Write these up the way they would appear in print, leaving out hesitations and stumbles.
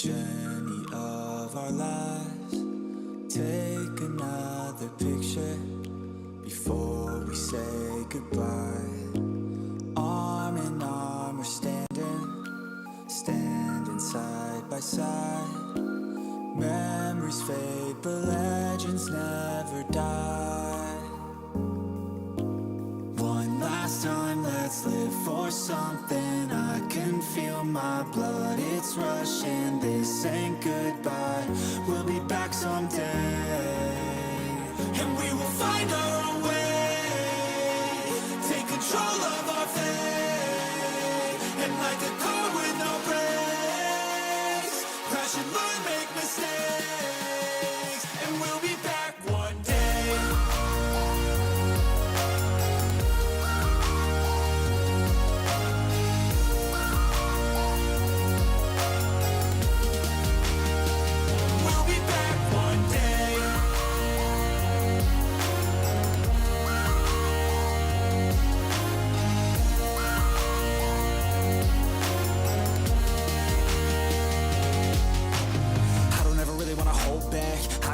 journey of our lives. Take another picture before we say goodbye. Arm in arm we're standing side by side. Memories fade but legends never die. One last time, let's live for something. I can feel my blood, it's rushing. This ain't goodbye, we'll be back someday. And we will find our own way. Take control of our fate. And like a car with no brakes, crash and learn, make mistakes. And we'll be back one day.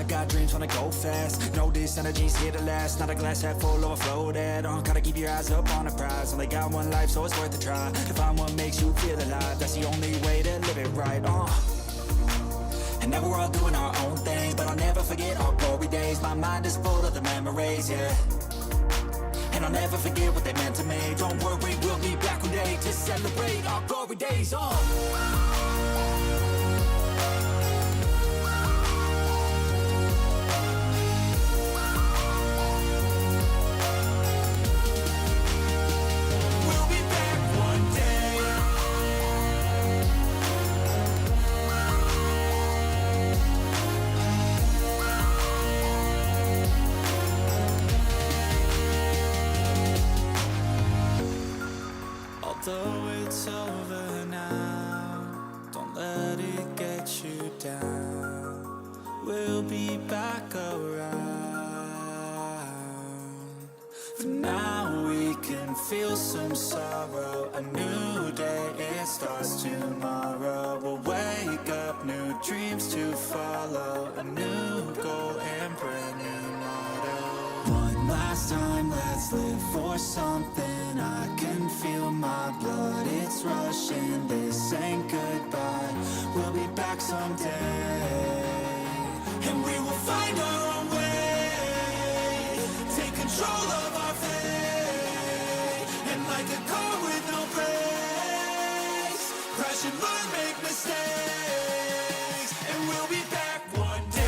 Got dreams, wanna go fast. Know this energy's here to last. Not a glass half full, overflowed. Gotta keep your eyes up on the prize. Only got one life, so it's worth a try. To find what makes you feel alive, that's the only way to live it right. And now we're all doing our own thing, but I'll never forget our glory days. My mind is full of the memories, yeah. And I'll never forget what they meant to me. Don't worry, we'll be back one day to celebrate our glory days. Although it's over now, don't let it get you down. We'll be back around. For now we can feel some sorrow. A new day, it starts tomorrow. We'll wake up, new dreams to follow. A new goal and brand new motto. One last time, let's live for something. I can feel my blood, it's rushing. This ain't goodbye, we'll be back someday. And we will find our own way. Take control of our fate. And like a car with no brakes, crash and learn, make mistakes. And we'll be back one day.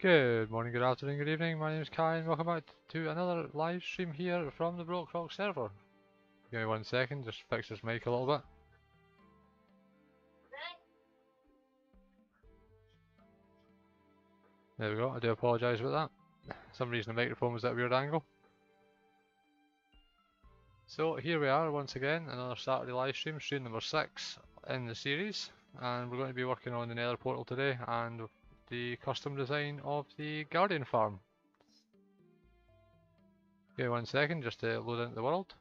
Good morning, good afternoon, good evening. My name is Kai and welcome back to another live stream here from the Brokerock server. Give me 1 second, just fix this mic a little bit. There we go, I do apologise about that. For some reason the microphone was at a weird angle. So here we are once again, another Saturday live stream, stream number 6 in the series. And we're going to be working on the Nether portal today and the custom design of the Guardian farm. Give me 1 second just to load into the world.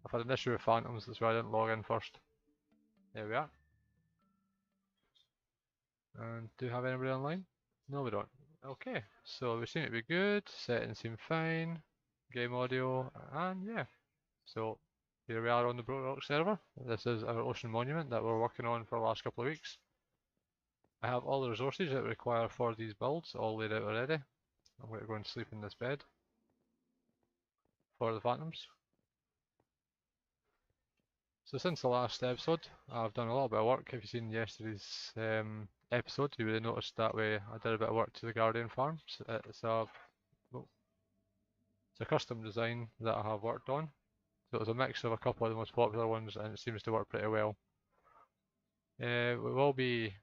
I've had an issue with phantoms, that's why I didn't log in first. There we are. And do we have anybody online? No, we don't. Okay, so we seem to be good, settings seem fine, game audio, and yeah. So here we are on the Brokerock server. This is our ocean monument that we're working on for the last couple of weeks. I have all the resources that we require for these builds all laid out already. I'm going to go and sleep in this bed for the phantoms. So since the last episode, I've done a little bit of work. If you've seen yesterday's episode, you would have noticed that way I did a bit of work to the Guardian farm. It's a custom design that I have worked on. So it's a mix of a couple of the most popular ones, and it seems to work pretty well. We will be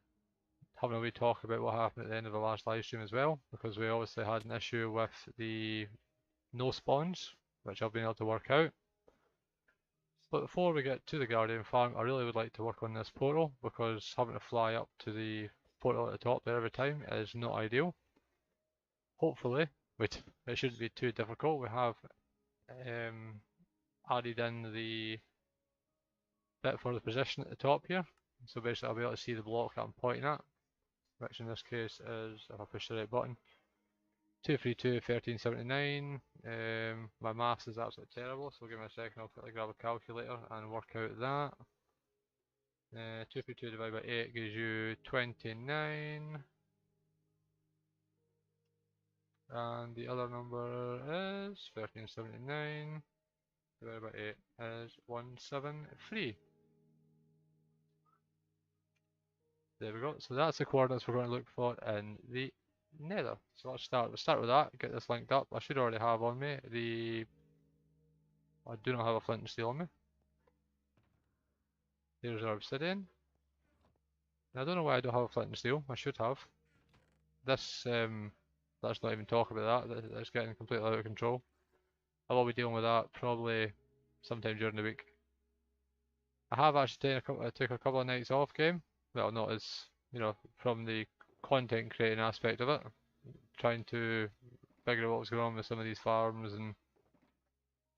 having a wee talk about what happened at the end of the last live stream as well, because we obviously had an issue with the no spawns, which I've been able to work out. But before we get to the Guardian farm, I really would like to work on this portal, because having to fly up to the portal at the top there every time is not ideal. Hopefully, it shouldn't be too difficult. We have added in the bit for the position at the top here. So basically I'll be able to see the block that I'm pointing at, which in this case is, if I push the right button, 232 1379. My maths is absolutely terrible, so give me a second, I'll quickly grab a calculator and work out that. 232 divided by 8 gives you 29. And the other number is 1379 divided by 8 is 173. There we go. So that's the coordinates we're going to look for in the Nether. So let's start with that. Get this linked up. I should already have on me I do not have a flint and steel on me. There's our obsidian. I don't know why I don't have a flint and steel. I should have. This let's not even talk about that. That's getting completely out of control. I will be dealing with that probably sometime during the week. I have actually took a couple of nights off game. Well, not as, you know, from the content creating aspect of it. Trying to figure out what was going on with some of these farms and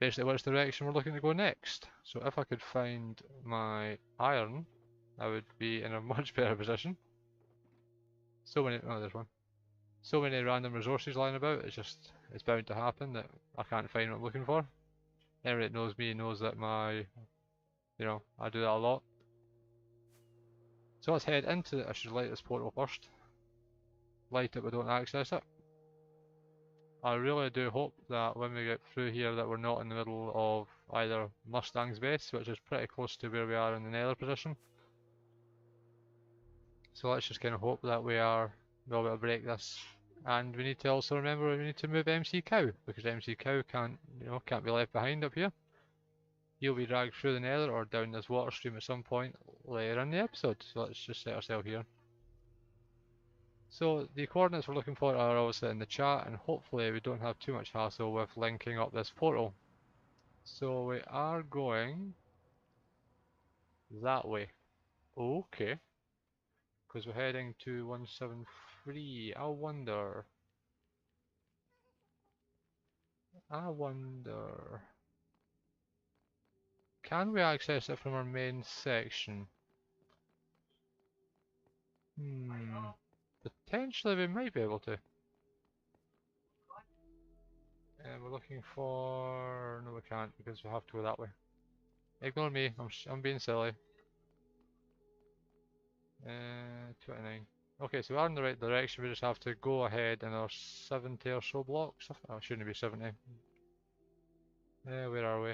basically which direction we're looking to go next. So if I could find my iron, I would be in a much better position. So many, oh there's one. So many random resources lying about, it's bound to happen that I can't find what I'm looking for. Anyone that knows me knows that I do that a lot. So let's head into it. I should light this portal first. Light it but don't access it. I really do hope that when we get through here that we're not in the middle of either Mustang's base, which is pretty close to where we are in the Nether position. So let's just kind of hope that we'll be able to break this. And we need to also remember we need to move MC Cow, because MC Cow can't be left behind up here. He'll be dragged through the Nether or down this water stream at some point later in the episode. So let's just set ourselves here. So the coordinates we're looking for are obviously in the chat, and hopefully we don't have too much hassle with linking up this portal. So we are going that way. Okay. Because we're heading to 173. I wonder. Can we access it from our main section? Potentially we might be able to. We're looking for... No, we can't because we have to go that way. Ignore me, I'm being silly. 29. Okay, so we are in the right direction, we just have to go ahead in our 70 or so blocks. Oh, it shouldn't be 70. Where are we?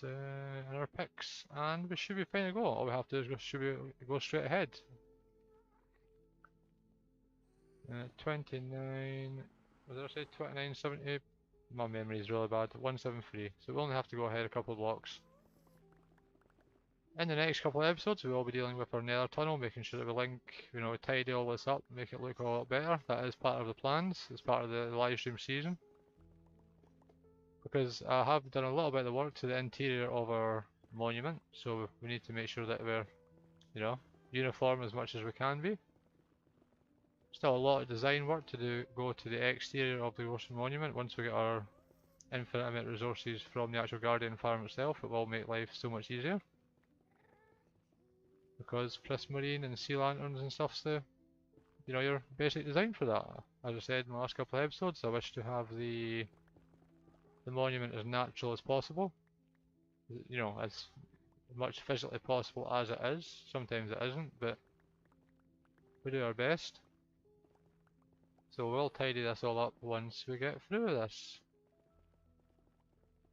In our picks, and we should be fine to go. All we have to do is go straight ahead. 29. What did I say? 2970. My memory is really bad. 173. So we only have to go ahead a couple of blocks. In the next couple of episodes, we will be dealing with our nether tunnel, making sure that we link, tidy all this up, make it look a lot better. That is part of the plans. It's part of the live stream season. Because I have done a little bit of the work to the interior of our monument, so we need to make sure that we're, uniform as much as we can be. Still a lot of design work to go to the exterior of the ocean monument. Once we get our infinite amount of resources from the actual Guardian farm itself, it will make life so much easier. Because prismarine and sea lanterns and stuff's your basic design for that. As I said in the last couple of episodes, I wish to have the monument as natural as possible. As much physically possible as it is. Sometimes it isn't, but We do our best. So we'll tidy this all up once we get through this.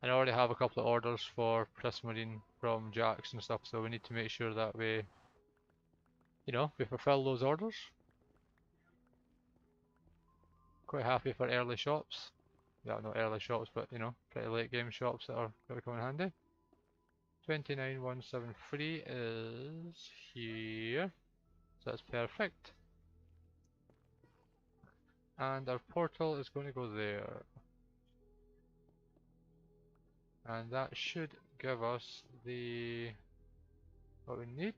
And I already have a couple of orders for prismarine from Jax and stuff, so we need to make sure that we, you know, we fulfill those orders. Quite happy for early shops. Yeah, not early shops, but you know, pretty late game shops that are going to come in handy. 29173 is here, so that's perfect. And our portal is going to go there. And that should give us the what we need.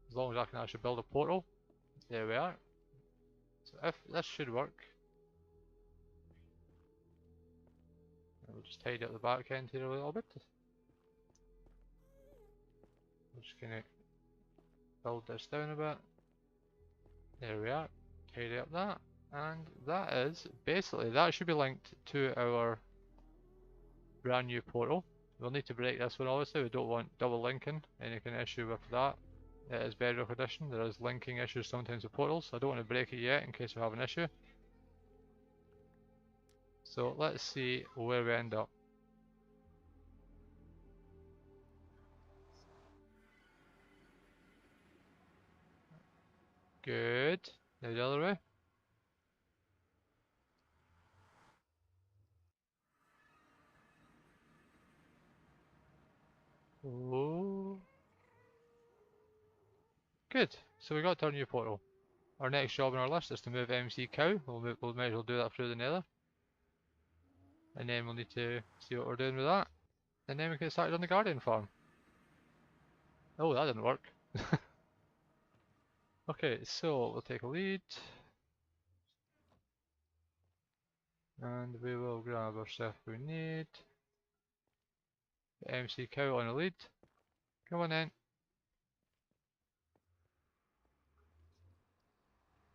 As long as I can actually build a portal. There we are. So if this should work. We'll just tidy up the back end here a little bit. I'm just gonna build this down a bit. There we are. Tidy up that. And that is basically, that should be linked to our brand new portal. We'll need to break this one obviously, we don't want double linking, any kind of issue with that. It is Bedrock Edition, there is linking issues sometimes with portals, so I don't want to break it yet in case we have an issue. So let's see where we end up. Good. Now the other way. Oh. Good. So we got our new portal. Our next job on our list is to move MC Cow. We'll might as well do that through the nether. And then we'll need to see what we're doing with that. And then we can get started on the Guardian farm. Oh, that didn't work. Okay, so we'll take a lead. And we will grab our stuff we need. The MC Cow on a lead. Come on in.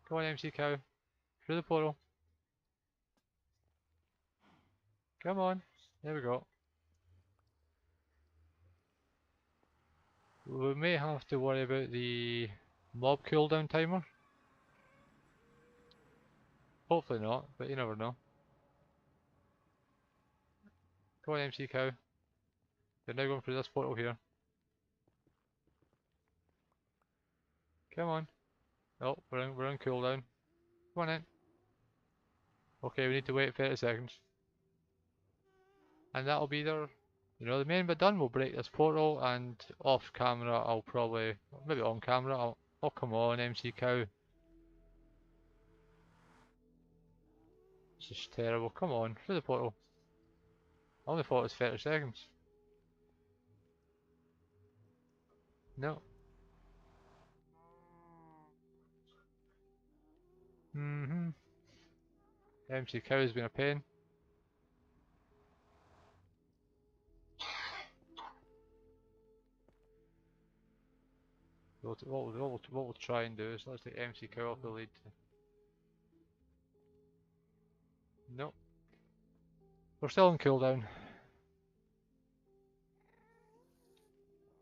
Come on MC Cow. Through the portal. Come on. There we go. We may have to worry about the mob cooldown timer. Hopefully not, but you never know. Come on MC Cow. You're now going through this portal here. Come on. Oh, we're on cooldown. Come on in. Okay, we need to wait 30 seconds. And that'll be there. You know, the main bit done. We'll break this portal, and off camera I'll probably, maybe on camera, oh come on MC Cow. This is terrible. Come on, through the portal. I only thought it was 30 seconds. No. MC Cow has been a pain. What we'll try and do is let's take MC Cow off the lead. Nope. We're still on cooldown.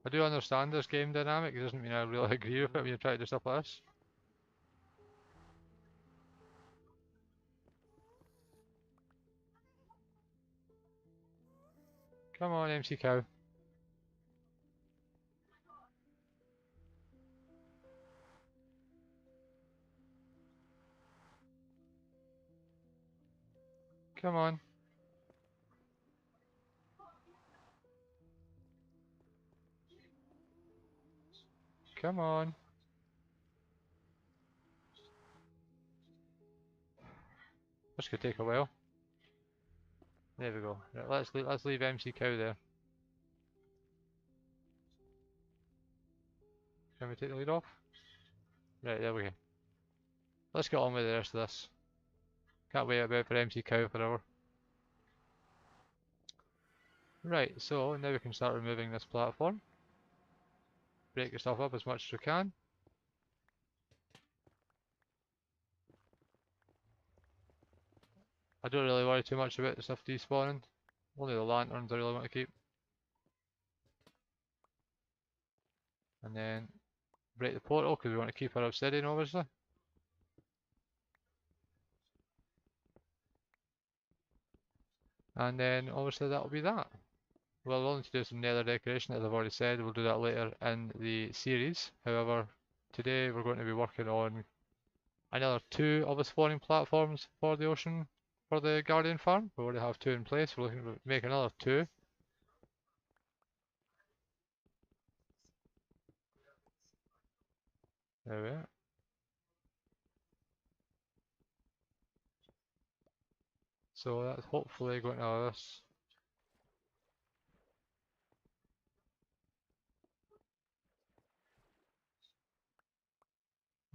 I do understand this game dynamic, it doesn't mean I really agree with it when you try to do stuff like this. Come on MC Cow. Come on. Come on. This could take a while. There we go. Right, let's leave MC Cow there. Can we take the lead off? Right, there we go. Let's get on with the rest of this. Can't wait about for MC Cow forever. Right, so now we can start removing this platform. Break your stuff up as much as we can. I don't really worry too much about the stuff despawning. Only the lanterns I really want to keep. And then break the portal because we want to keep our obsidian obviously. And then obviously that'll be that. We'll need to do some nether decoration, as I've already said. We'll do that later in the series. However, today we're going to be working on another 2 of the spawning platforms for the ocean, for the Guardian farm. We already have 2 in place. We're looking to make another 2. There we are. So that's hopefully going to allow us.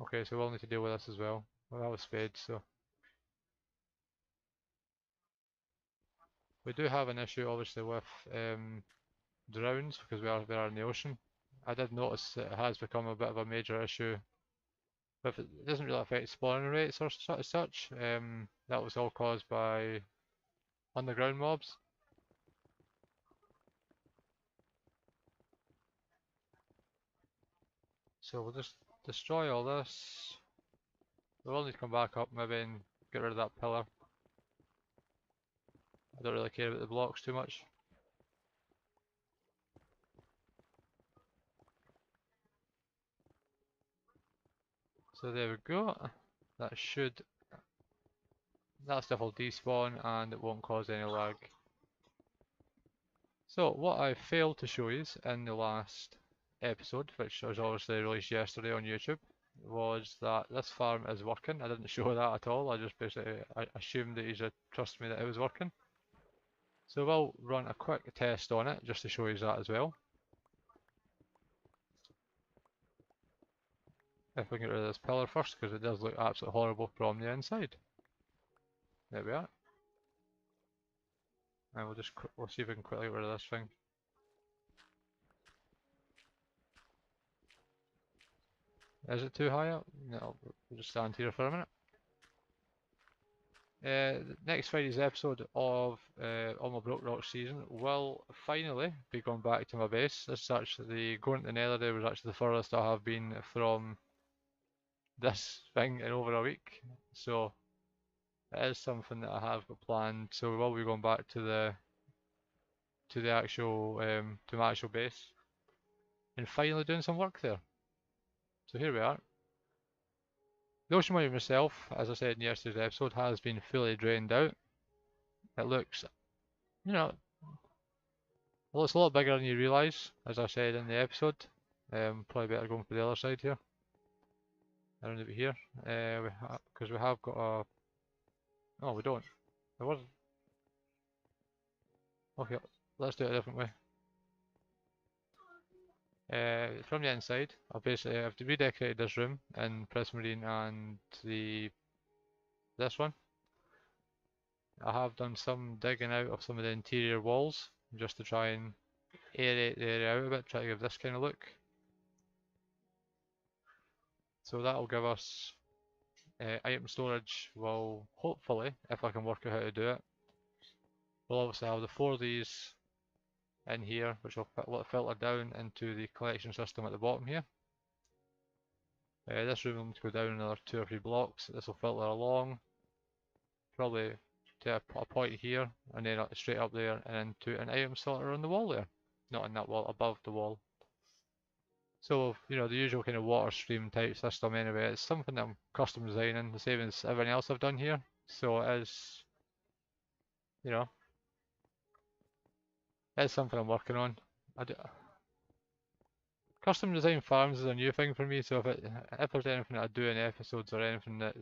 Okay, so we'll need to deal with this as well. We'll have a spade, so. We do have an issue obviously with drowns because we are in the ocean. I did notice that it has become a bit of a major issue. But it doesn't really affect spawning rates or such. That was all caused by underground mobs. So we'll just destroy all this. We'll need to come back up maybe and get rid of that pillar. I don't really care about the blocks too much. So there we go. That should. That stuff will despawn and it won't cause any lag. So what I failed to show you in the last episode, which was obviously released yesterday on YouTube, was that this farm is working. I didn't show that at all. I just basically assumed that he'd trust me that it was working. So we'll run a quick test on it just to show you that as well. If we can get rid of this pillar first, because it does look absolutely horrible from the inside. There we are. And we'll see if we can quickly get rid of this thing. Is it too high up? No, we'll just stand here for a minute. Next Friday's episode of on my Brokerock season will finally be going back to my base. This is actually going to the Nether day was actually the furthest I have been from this thing in over a week. So it is something that I have got planned. So we will be going back to the actual to my actual base and finally doing some work there. So here we are. The ocean mine myself, as I said in yesterday's episode, has been fully drained out. It looks, you know, it looks a lot bigger than you realise, as I said in the episode. Probably better going for the other side here. Around over here. Because we have got a... No, we don't. There was... Okay, let's do it a different way. From the inside, I've redecorated this room in Prismarine and this one. I have done some digging out of some of the interior walls just to try and aerate the area out a bit, try to give this kind of look. So that'll give us item storage. Will hopefully, if I can work out how to do it, we'll obviously have the 4 of these in here, which will filter down into the collection system at the bottom here. This room will need to go down another 2 or 3 blocks. This will filter along, probably to a point here, and then straight up there, and into an item sorter on the wall there. Not on that wall, above the wall. So, you know, the usual kind of water stream type system anyway. It's something that I'm custom designing, the same as everything else I've done here. So it is, you know, it's something I'm working on. Custom design farms is a new thing for me, so if there's anything that I do in episodes or anything that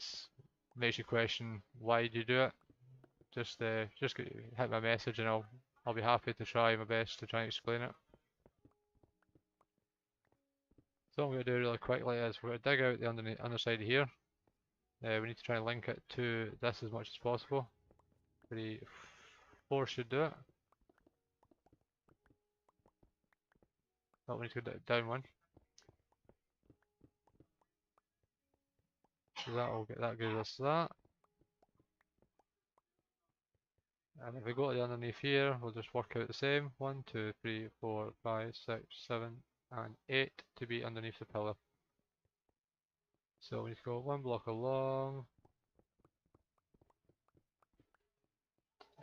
makes you question why do you do it, just hit my message and I'll be happy to try my best to try and explain it. So what I'm going to do really quickly is we're going to dig out the underside here. We need to try and link it to this as much as possible. 3, 4 should do it. Oh, we need to go down 1. So that gives us that. And if we go to the underneath here, we'll just work out the same. 1, 2, 3, 4, 5, 6, 7, and 8 to be underneath the pillar. So we need to go 1 block along,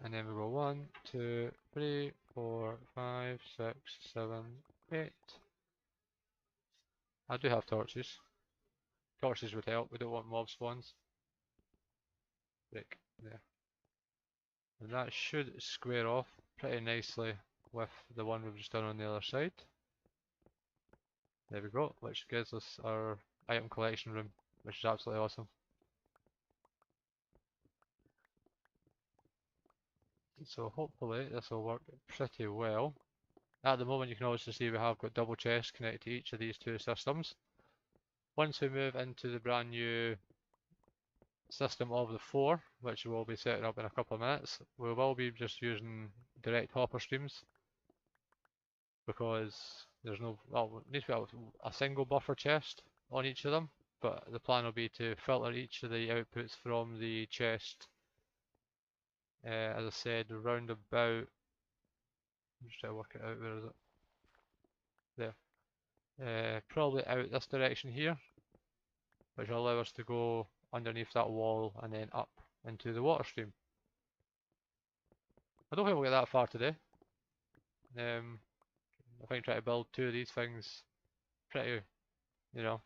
and then we go 1, 2, 3, 4, 5, 6, 7, 8. I do have torches. Torches would help, we don't want mob spawns. Break, there. And that should square off pretty nicely with the one we've just done on the other side. There we go, which gives us our item collection room, which is absolutely awesome. So hopefully this will work pretty well. At the moment you can also see we have got double chests connected to each of these two systems. Once we move into the brand new system of the 4, which we'll be setting up in a couple of minutes, we will be just using direct hopper streams because there's no, well, it needs to be a single buffer chest on each of them, but the plan will be to filter each of the outputs from the chest, as I said, round about, I'm just trying to work it out, where is it? There. Probably out this direction here, which will allow us to go underneath that wall and then up into the water stream. I don't think we'll get that far today. I think try to build 2 of these things pretty, you know,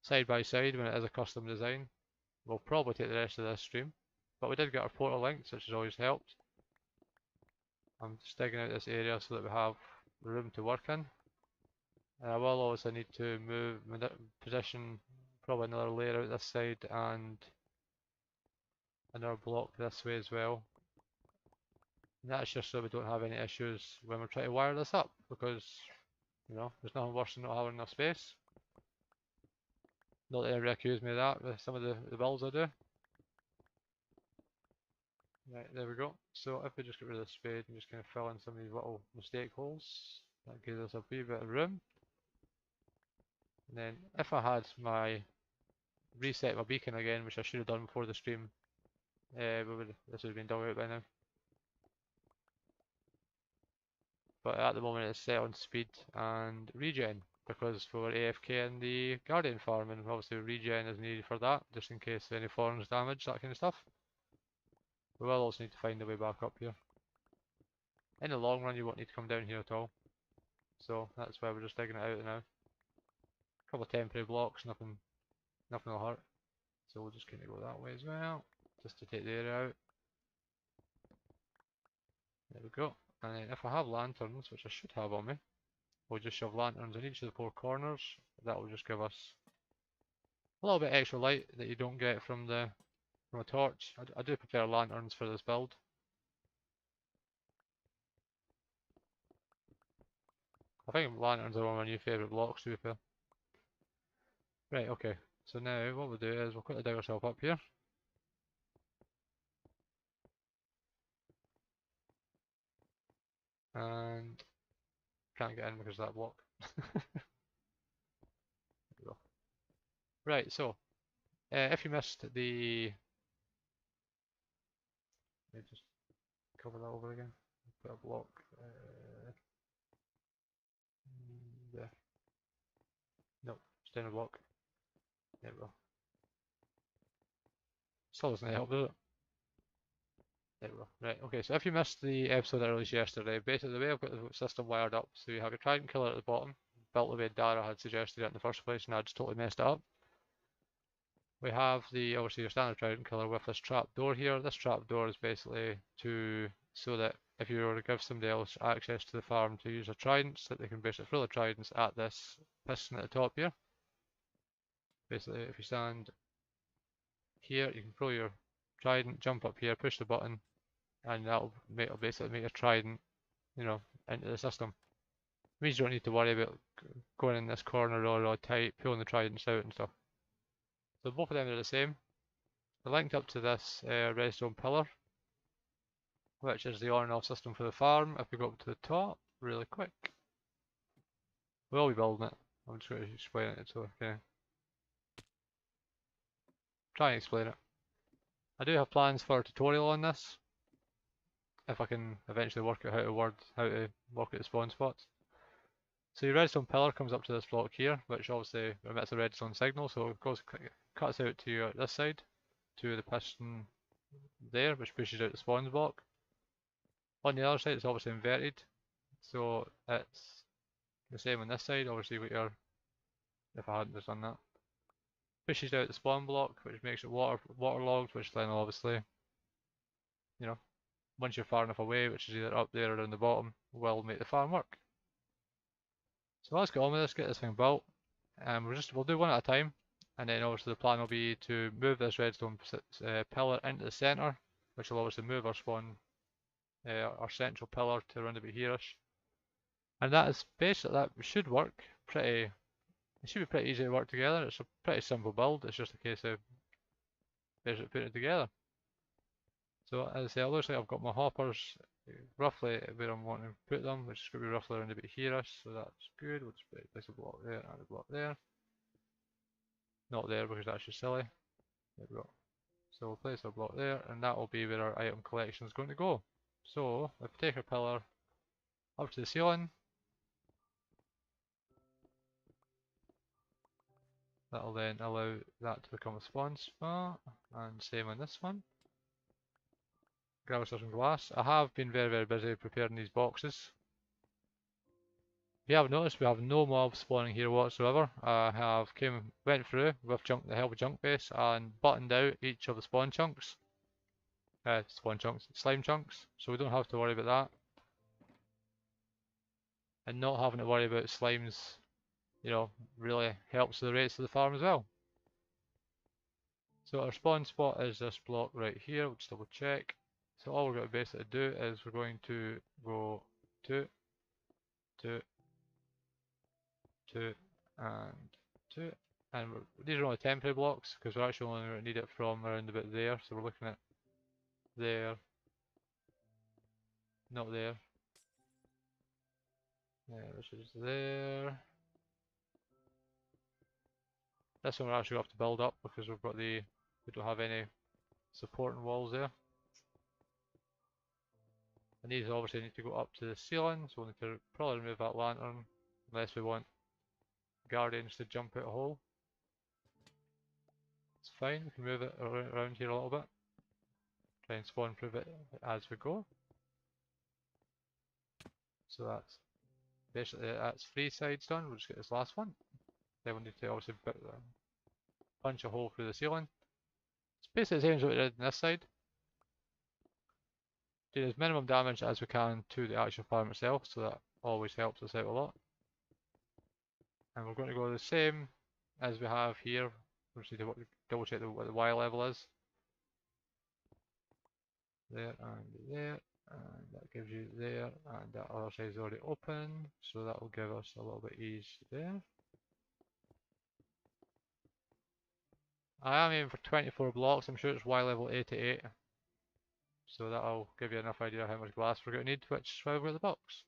side by side when it is a custom design. We'll probably take the rest of this stream, but we did get our portal links, which has always helped. I'm just digging out this area so that we have room to work in. And I will also need to move, position probably another layer out this side and another block this way as well. And that's just so we don't have any issues when we're trying to wire this up, because, you know, there's nothing worse than not having enough space. Not that everybody accuse me of that with some of the builds I do. Right, there we go. So if we just get rid of the spade and just kind of fill in some of these little mistake holes, that gives us a wee bit of room. And then if I had my reset my beacon again, which I should have done before the stream, this would have been dug out by now. But at the moment it's set on speed and regen, because we're AFK in the Guardian farm, and obviously regen is needed for that, just in case any thorns damage, that kind of stuff. We will also need to find a way back up here. In the long run you won't need to come down here at all, so that's why we're just digging it out now. A couple of temporary blocks, nothing will hurt. So we'll just kind of go that way as well, just to take the area out. There we go. And then if I have lanterns, which I should have on me, we'll just shove lanterns in each of the 4 corners. That will just give us a little bit extra light that you don't get from a torch. I do prefer lanterns for this build. I think lanterns are one of my new favourite blocks, to be fair. Right, okay. So now what we'll do is we'll quickly dig ourselves up here. And can't get in because of that block. There we go. Right, so if you missed the, let me just cover that over again. Put a block there. Nope, stay in a block. There we go. Still doesn't help, does it? There we go. Right, okay, so if you missed the episode I released yesterday, basically the way I've got the system wired up, so you have your trident killer at the bottom, built the way Dara had suggested it in the first place, and I just totally messed it up. We have the, obviously your standard trident killer with this trap door here. This trap door is basically so that if you were to give somebody else access to the farm to use a trident, so that they can basically throw the tridents at this piston at the top here. Basically, if you stand here, you can throw your trident, jump up here, push the button, and that'll basically make your trident, you know, into the system. It means you don't need to worry about going in this corner all tight, pulling the tridents out and stuff. So both of them are the same. They're linked up to this redstone pillar, which is the on and off system for the farm. If we go up to the top really quick, we'll be building it. I'm just going to explain it so I can try and explain it. I do have plans for a tutorial on this, if I can eventually work out how to work at the spawn spots. So your redstone pillar comes up to this block here, which obviously emits a redstone signal, so it goes cuts out to this side, to the piston there, which pushes out the spawn block. On the other side it's obviously inverted, so it's the same on this side, obviously with your, if I hadn't just done that. Pushes out the spawn block, which makes it waterlogged, which then obviously, you know, once you're far enough away, which is either up there or down the bottom, will make the farm work. So let's get on with this, get this thing built. We'll do one at a time, and then obviously the plan will be to move this redstone pillar into the centre, which will obviously move our spawn, our central pillar to around about here-ish. And that is basically, that should work pretty, it should be pretty easy to work together. It's a pretty simple build, it's just a case of basically putting it together. So as I say, it looks like I've got my hoppers roughly where I'm wanting to put them, which is going to be roughly around about here-ish, so that's good. We'll just place a block there and a block there. Not there because that's just silly. There we go. So we'll place our block there, and that will be where our item collection is going to go. So if we take our pillar up to the ceiling, that'll then allow that to become a spawn spot, and same on this one. Grab ourselves some glass. I have been very busy preparing these boxes. If you have noticed, we have no mobs spawning here whatsoever. I have went through with the help of junk base and buttoned out each of the slime chunks, so we don't have to worry about that. And not having to worry about slimes, you know, really helps the rates of the farm as well. So our spawn spot is this block right here. We'll just double check. So all we're going to basically do is we're going to go 2, 2, 2, and 2. And these are only temporary blocks because we're actually only going to need it from around about there. So we're looking at there, not there. Which is there. This one we're actually going to have to build up because we don't have any supporting walls there. And these obviously need to go up to the ceiling, so we'll need to probably remove that lantern unless we want guardians to jump out a hole. It's fine, we can move it around here a little bit. Try and spawn proof it as we go. So that's basically, that's 3 sides done. We'll just get this last one. Then we'll need to obviously punch a hole through the ceiling. It's basically the same as what we did on this side. Do as minimum damage as we can to the actual farm itself, so that always helps us out a lot. And we're going to go the same as we have here. We just need to double check what the Y level is. There and there, and that gives you there, and that other side is already open, so that will give us a little bit ease there. I am aiming for 24 blocks. I'm sure it's Y level 88. So that'll give you enough idea how much glass we're going to need, which is why we've got the box.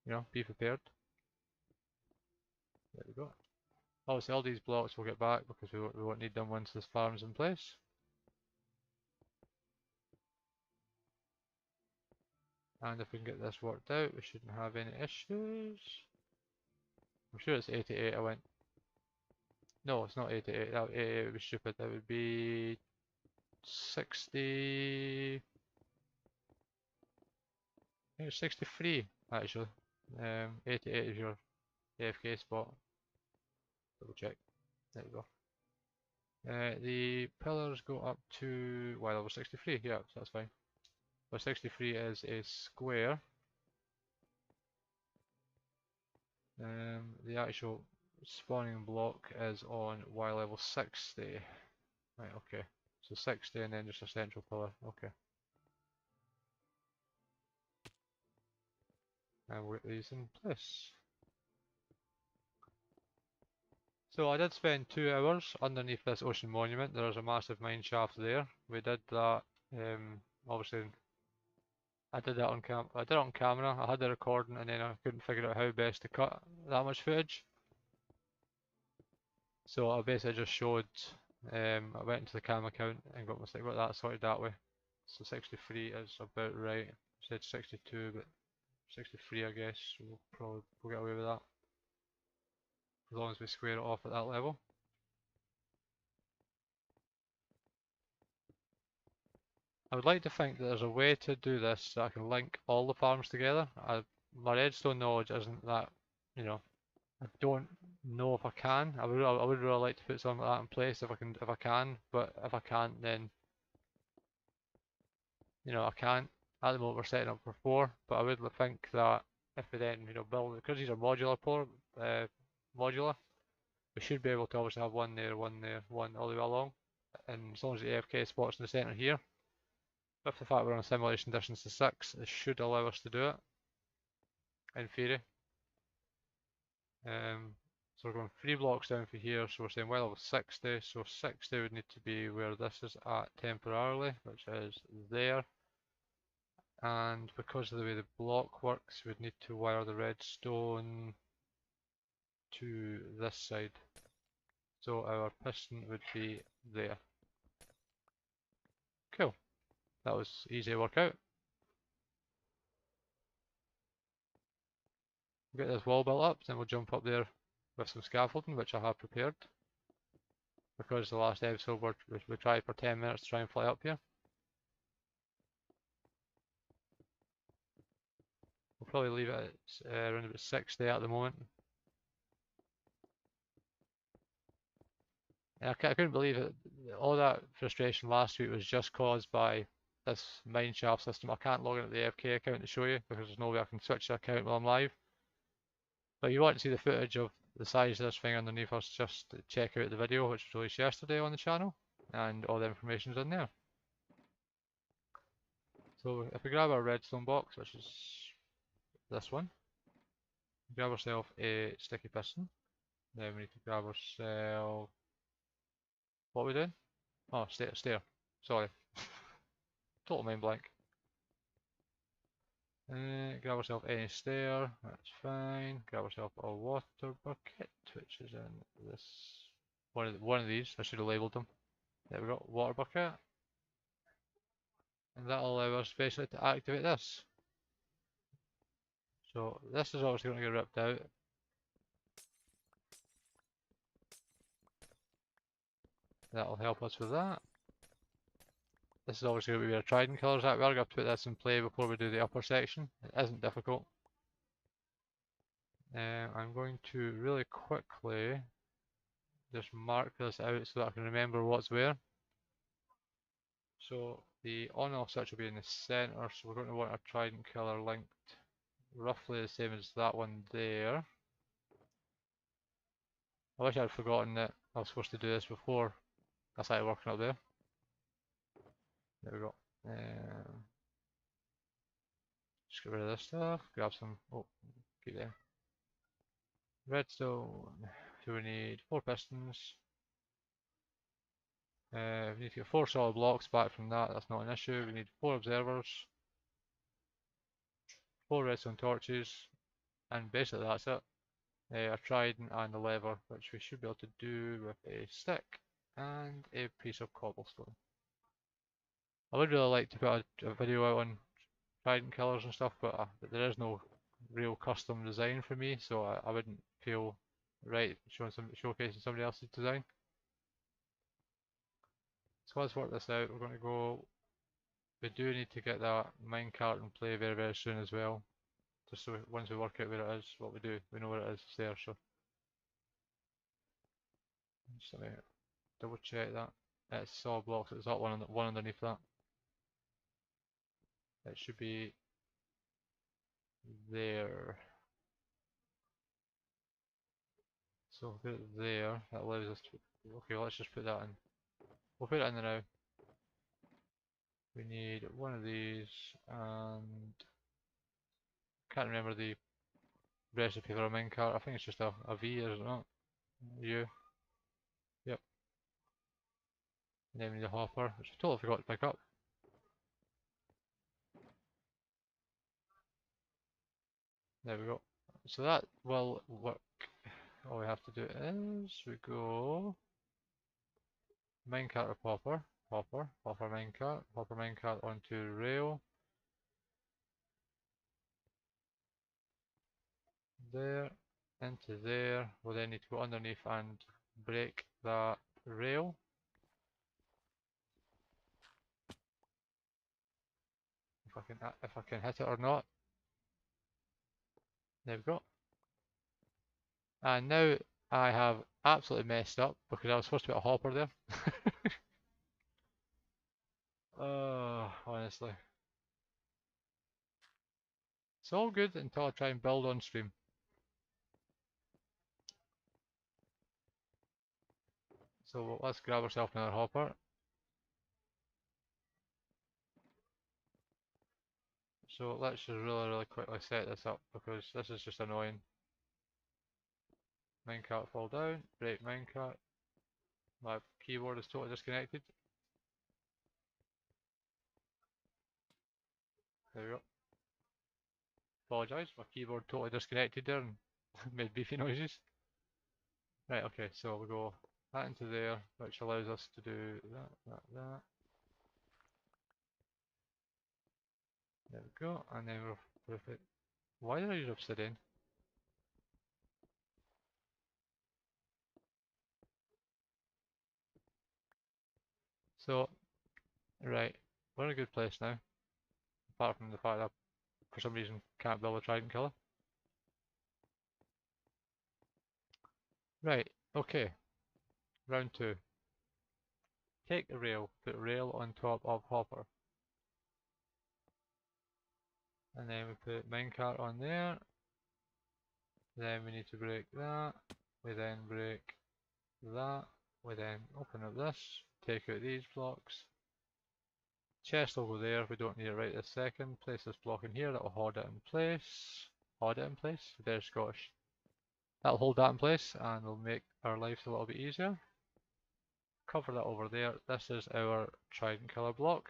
You know, be prepared. There we go. Obviously all these blocks we'll get back because we won't need them once this farm's in place. And if we can get this worked out, we shouldn't have any issues. I'm sure it's 88 I went. No, it's not 88. That 88 would be stupid. That would be 60. I think it's 63 actually. 88 is your AFK spot. Double check. There you go. The pillars go up to level 63. Yeah, so that's fine. But 63 is a square. The actual spawning block is on Y level 60. Right, okay. So 60 and then just a central pillar. Okay. And we'll get these in place. So I did spend 2 hours underneath this ocean monument. There's a massive mine shaft there. We did that, obviously I did that on camera. I had the recording and then I couldn't figure out how best to cut that much footage. So I basically just showed, I went into the cam account and got that sorted that way. So 63 is about right. I said 62, but 63 I guess, we'll get away with that. As long as we square it off at that level. I would like to think that there's a way to do this so I can link all the farms together. My redstone knowledge isn't that, you know, I don't know if I can. I would really like to put something like that in place if I can, but if I can't, then you know I can't. At the moment we're setting up for 4, but I would think that if we then build, because these are modular, we should be able to obviously have one there, one all the way along, and as long as the AFK spot's in the centre here, with the fact we're on a simulation distance of 6, it should allow us to do it, in theory. So we're going 3 blocks down for here, so we're saying well over 60, so 60 would need to be where this is at temporarily, which is there. And because of the way the block works, we'd need to wire the redstone to this side. So our piston would be there. Cool. That was easy to work out. We'll get this wall built up, then we'll jump up there with some scaffolding, which I have prepared. Because the last episode we tried for 10 minutes to try and fly up here. We'll probably leave it at around about 60 at the moment. And I couldn't believe it. All that frustration last week was just caused by this mineshaft system. I can't log in at the AFK account to show you because there's no way I can switch the account while I'm live. But you want to see the footage of the size of this thing underneath us, just check out the video which was released yesterday on the channel, and all the information's in there. So if we grab our redstone box, which is this one, grab ourselves a sticky piston. Then we need to grab ourselves, what are we doing? Oh, stair. Sorry. Total mind blank. Grab ourselves any stair, that's fine. Grab ourselves a water bucket, which is in this one of these. I should have labelled them. There we go, water bucket. And that'll allow us basically to activate this. So this is obviously going to get ripped out. That'll help us with that. This is obviously going to be where trident colours at. We are going to have to put this in play before we do the upper section. It isn't difficult. I'm going to really quickly just mark this out so that I can remember what's where. So the on-off switch will be in the centre, so we're going to want our trident colour linked roughly the same as that one there. I wish I'd forgotten that I was supposed to do this before I started working up there. There we go. Just get rid of this stuff, grab some, oh, keep there. Redstone, so we need 4 pistons. We need to get 4 solid blocks back from that, that's not an issue. We need 4 observers, 4 redstone torches, and basically that's it. A trident and a lever, which we should be able to do with a stick and a piece of cobblestone. I would really like to put a video out on trident colours and stuff, but there is no real custom design for me, so I wouldn't feel right showcasing somebody else's design. So let's work this out. We're going to go. We do need to get that minecart in play very, very soon as well. Just so once we work out where it is, what we do, we know where it is there. So just let me double check that. It's solid blocks. It's that one underneath that. It should be there. So put it there. That allows us to. Okay, let's just put that in. We'll put it in there now. We need one of these, and can't remember the recipe for a minecart. I think it's just a V, is it not? U. Yep. And then we need a hopper, which I totally forgot to pick up. There we go. So that will work. All we have to do is we go minecart or hopper, hopper minecart onto rail. there, into there. We'll then need to go underneath and break that rail. If I can hit it or not. There we go. And now I have absolutely messed up because I was supposed to put a hopper there. Honestly. It's all good until I try and build on stream. So let's grab ourselves another hopper. So let's just really quickly set this up because this is just annoying. Minecart fall down, break minecart. My keyboard is totally disconnected. There we go. Apologise, my keyboard totally disconnected there and made beefy noises. Right, okay, so we'll go that into there, which allows us to do that. There we go, and then we're perfect. Why did I use obsidian? So, right, we're in a good place now. Apart from the fact that I, for some reason, can't build a trident killer. Right, okay. Round 2. Take the rail, put rail on top of hopper. And then we put minecart on there. Then we need to break that. We then break that. We then open up this, take out these blocks. Chest will go there, we don't need it right this second. Place this block in here, that will hold it in place. Hold it in place? There's Scottish. That'll hold that in place and will make our life a little bit easier. Cover that over there. This is our trident killer block.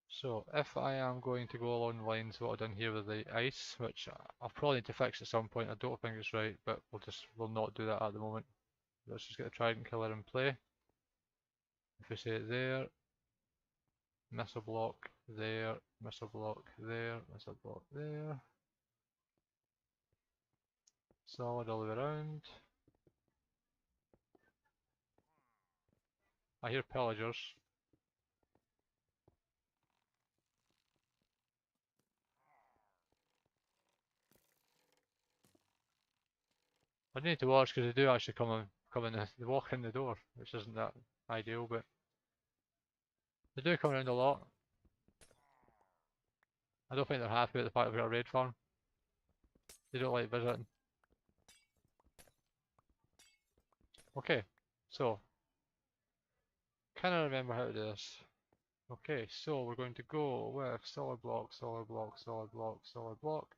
So if I am going to go along the lines of what I've done here with the ice, which I'll probably need to fix at some point, I don't think it's right, but we'll not do that at the moment. Let's just get the trident killer in play. If we say it there, miss a block there, miss a block there, miss a block there. Solid all the way around. I hear pillagers. I need to watch because they do actually come in they walk in the door, which isn't that ideal, but they do come around a lot. I don't think they're happy with the fact we've got a raid farm. They don't like visiting. Okay, so can I remember how to do this? Okay, so we're going to go with solid block, solid block, solid block, solid block.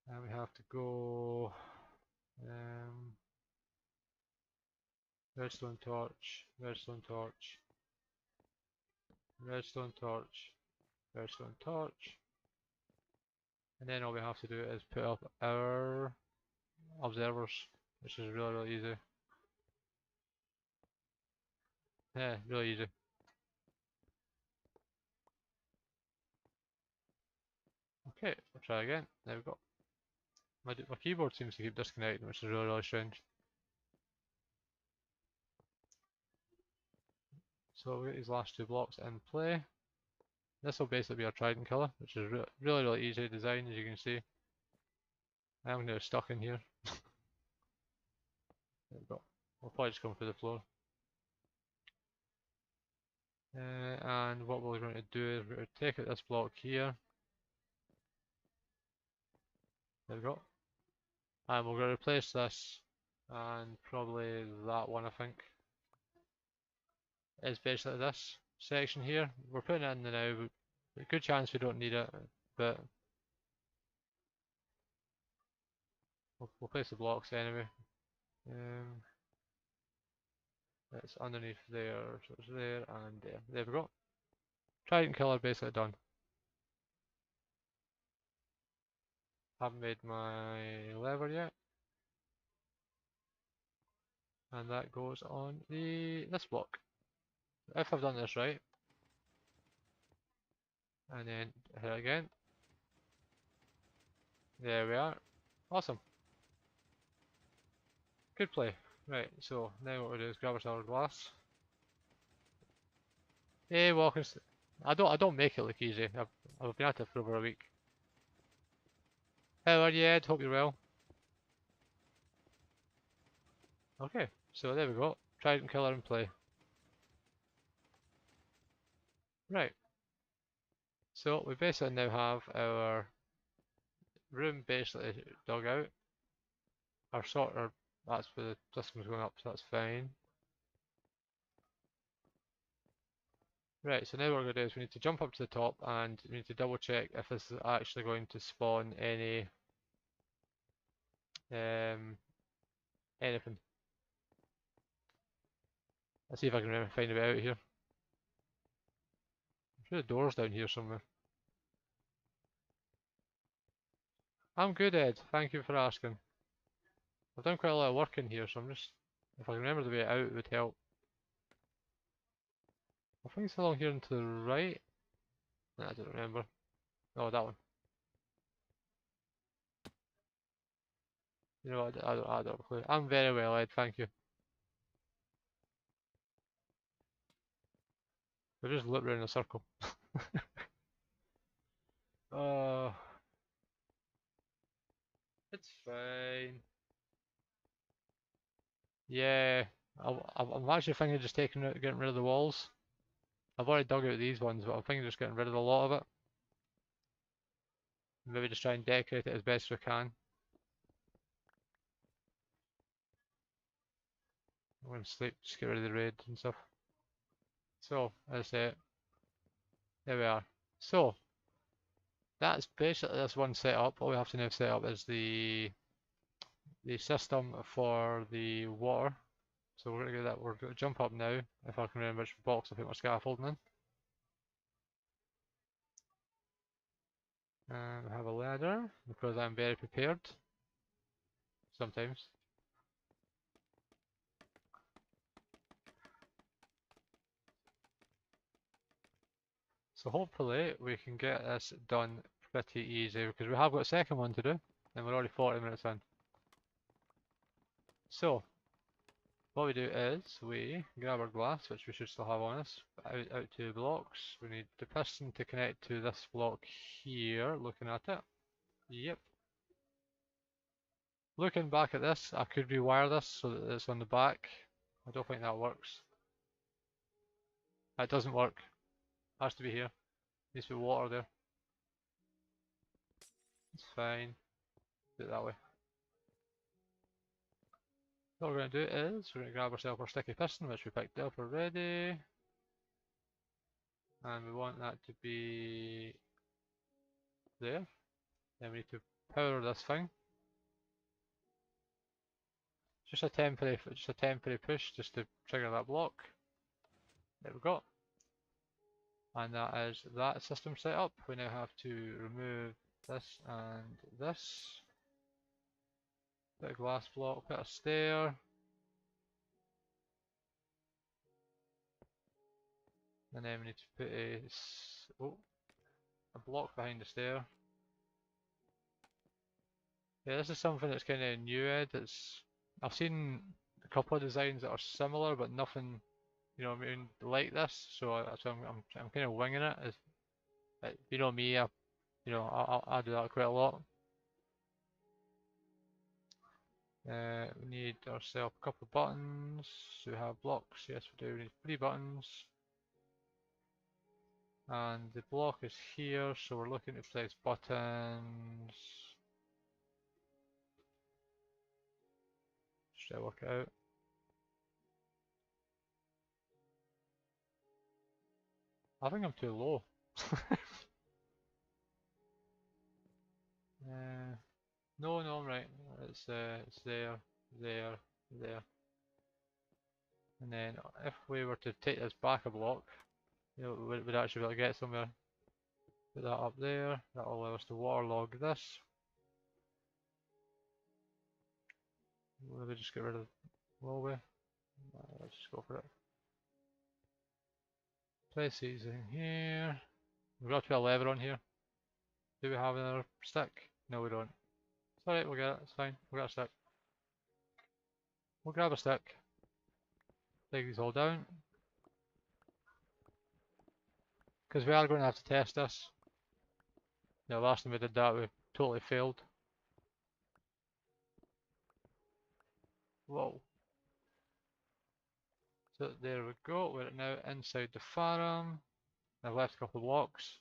And we have to go redstone torch, redstone torch, redstone torch, redstone torch. And then all we have to do is put up our observers, which is really easy. Yeah, really easy. Okay, we'll try again. There we go. My keyboard seems to keep disconnecting, which is really strange. So we get these last 2 blocks in play. This will basically be our trident killer, which is really easy to design, as you can see. I'm now stuck in here. There we go. We'll probably just come through the floor. And what we're going to do is we're going to take out this block here. There we go. And we're going to replace this and probably that one, I think. Is basically this section here. We're putting it in there now. A good chance we don't need it, but we'll place the blocks anyway. It's underneath there, so it's there and there. There we go. Trident killer basically done. Haven't made my lever yet. And that goes on this block. If I've done this right. And then hit it again. There we are. Awesome. Good play. Right, so now what we do is grab ourselves a glass. Hey, Walkingstick. I don't make it look easy. I've been at it for over a week. How are you, Ed? Hope you're well. Okay, so there we go. Trident killer and play. Right. So we basically now have our room basically dug out. Our sorter, that's where the system's going up, so that's fine. Right, so now what we're going to do is we need to jump up to the top and we need to double check if this is actually going to spawn any anything. Let's see if I can remember find a way out here. I'm sure the door's down here somewhere. I'm good, Ed. Thank you for asking. I've done quite a lot of work in here, so I'm just... If I can remember the way out, it would help. I think it's along here and to the right. Nah, I don't remember. Oh, that one. You know what, I don't have a clue. I'm very well, Ed, thank you. We're just loop around in a circle. Oh, it's fine. Yeah, I'm actually thinking of just getting rid of the walls. I've already dug out these ones, but I'm thinking of just getting rid of a lot of it. Maybe just try and decorate it as best we can. I'm going to sleep, just get rid of the raid and stuff. So, that's it. There we are. So, that's basically this one set up. All we have to now set up is the system for the water. So we're gonna get that. We're gonna jump up now. If I can remember which box I put my scaffolding in. And I have a ladder because I'm very prepared. Sometimes. So hopefully we can get this done pretty easy because we have got a second one to do and we're already 40 minutes in. So what we do is we grab our glass, which we should still have on us, out to blocks. We need the piston to connect to this block here, looking at it. Yep. Looking back at this, I could rewire this so that it's on the back. I don't think that works. That doesn't work. Has to be here. Needs to be water there. It's fine. Do it that way. What we're going to do is we're going to grab ourselves our sticky piston, which we picked up already. And we want that to be there. Then we need to power this thing. Just a temporary push just to trigger that block. There we go. And that is that system set up. We now have to remove this and this. Put a glass block, put a stair. And then we need to put a block behind the stair. Yeah, this is something that's kind of new, Ed. I've seen a couple of designs that are similar, but nothing, you know what I mean, like this. So I'm kind of winging it. You know me, I do that quite a lot. We need ourselves a couple of buttons. We have blocks. Yes, we do. We need 3 buttons. And the block is here, so we're looking to place buttons. Just try to work it out. I think I'm too low. No, I'm right. It's there, there, there. And then if we were to take this back a block, you know, we'd actually be able to get somewhere. Put that up there. That'll allow us to waterlog this. Maybe just get rid of the hallway. Let's just go for it. Place these in here. We've got to put a lever on here. Do we have another stick? No, we don't. It's alright, we'll get it, it's fine. We'll get a stick. We'll grab a stick. Dig these all down. Because we are going to have to test this. The last time we did that we totally failed. Whoa. So there we go, we're now inside the farm. I've left a couple of blocks.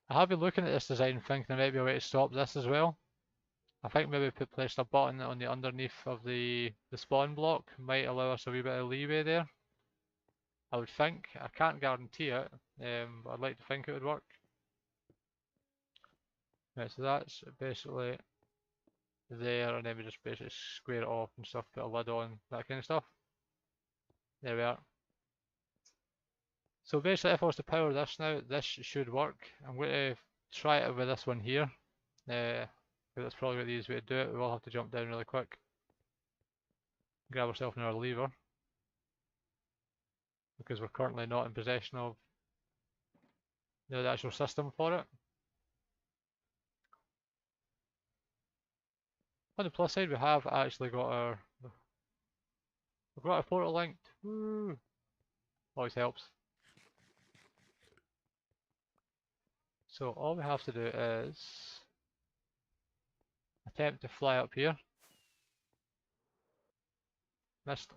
I have been looking at this design thinking there might be a way to stop this as well. I think maybe placed a button on the underneath of the spawn block might allow us a wee bit of leeway there. I would think. I can't guarantee it, but I'd like to think it would work. Right, so that's basically there, and then we just basically square it off and stuff, put a lid on, that kind of stuff. There we are. So basically if I was to power this now, this should work. I'm going to try it with this one here. Because that's probably the easiest way to do it. We will have to jump down really quick. Grab ourselves another lever. Because we're currently not in possession of the actual system for it. On the plus side, we have actually got we've got our portal linked. Woo! Always helps. So all we have to do is attempt to fly up here. Missed.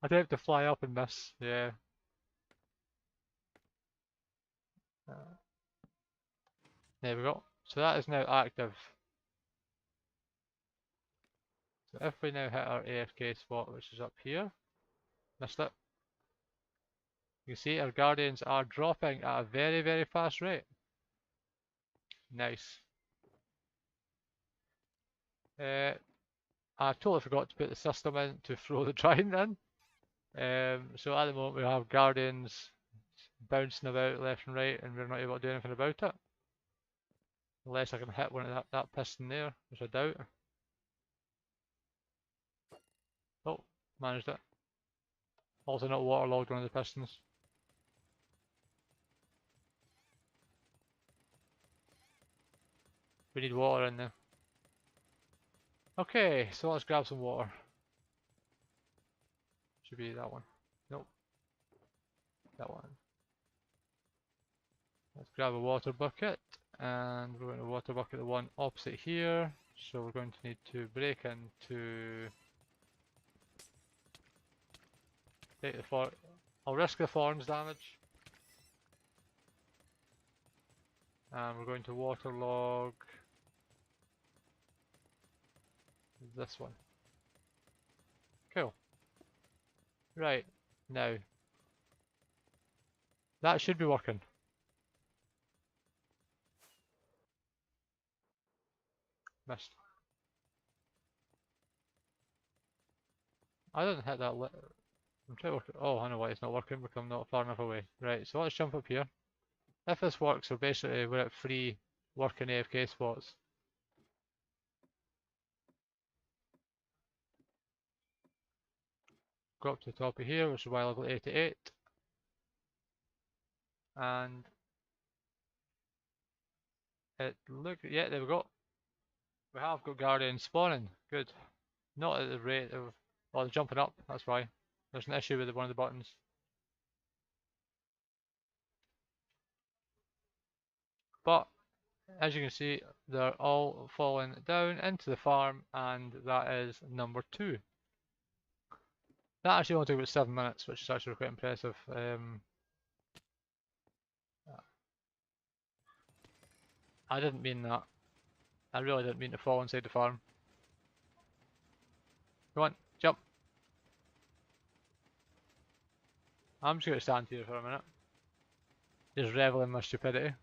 Attempt to fly up and miss. Yeah. There we go. So that is now active. So if we now hit our AFK spot, which is up here, missed it. You can see our guardians are dropping at a very, very fast rate. Nice. I totally forgot to put the system in to throw the giant in. So at the moment we have guardians bouncing about left and right, and we're not able to do anything about it. Unless I can hit one of that piston there, which I doubt. Oh, managed it. Also not waterlogged one of the pistons. We need water in there. Okay, so let's grab some water. Should be that one. Nope. That one. Let's grab a water bucket, and we're going to water bucket the one opposite here. So we're going to need to break into... Take the I'll risk the thorns damage. And we're going to waterlog this one. Cool. Right, now. That should be working. Missed. I didn't hit that I'm trying to work it. Oh, I know why it's not working because I'm not far enough away. Right, so let's jump up here. If this works, so basically we're at 3 working AFK spots. Go up to the top of here, which is Y level 88. And yeah, there we go. We have got guardians spawning. Good. Not at the rate of, oh, they're jumping up, that's why. There's an issue with one of the buttons. But, as you can see, they're all falling down into the farm, and that is number 2. That actually only took about 7 minutes, which is actually quite impressive. I didn't mean that. I really didn't mean to fall inside the farm. Come on, jump. I'm just going to stand here for a minute. Just revel in my stupidity.